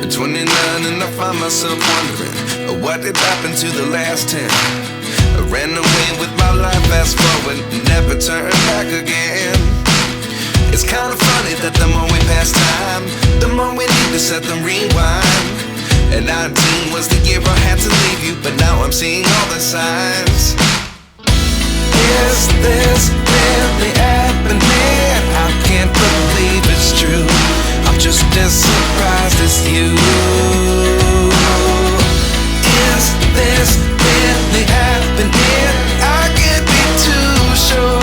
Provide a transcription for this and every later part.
29 and I find myself wondering what did happen to the last 10. I ran away with my life, fast forward, never turn back again. It's kinda funny that the more we pass time, the more we need to set them rewind. And 19 was the year I had to leave you, but now I'm seeing all the signs. Is this really happening? I can't believe it's true. I'm just as surprised as you. Is this really happening? I can't be too sure,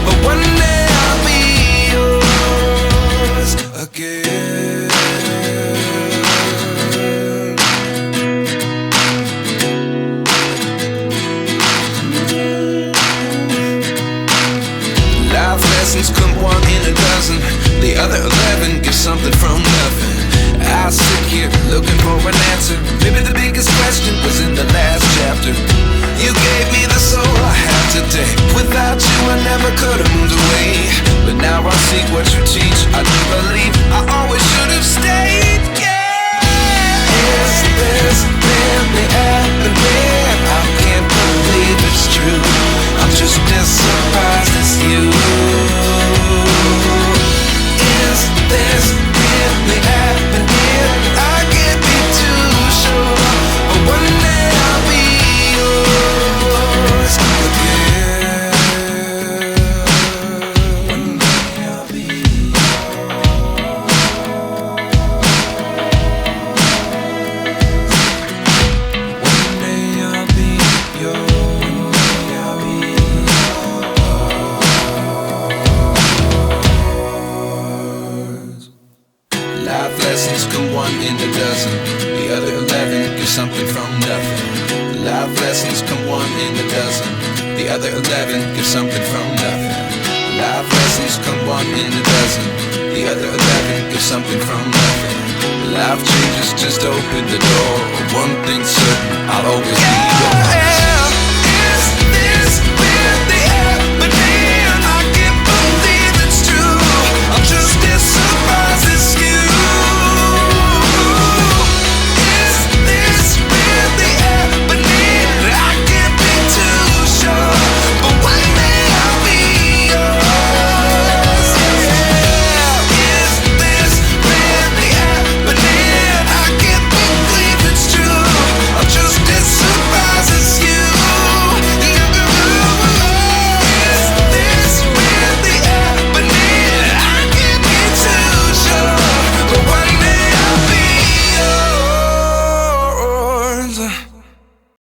but one day I'll be yours again. Life lessons come one in a dozen. The other 11 get something from nothing. I sit here looking for an answer. Maybe the biggest question was in the last chapter. You gave me the soul I have today. Without you I never could have moved away. But now I see what you teach. I do believe I always should have stayed. Yeah. Is this really happening? I can't believe it's true. I'm just as surprised as you. Is this really happening? I can't be too sure, but one day I'll be yours again. One day I'll be yours. One day I'll be yours. I'll be yours. Life lessons come one in a dozen. The other 11 get something from nothing. Life lessons come one in a dozen. The other 11 get something from nothing. Life lessons come one in a dozen. The other 11 get something from nothing. Life changes just open the door. One thing's certain, I'll always be yours.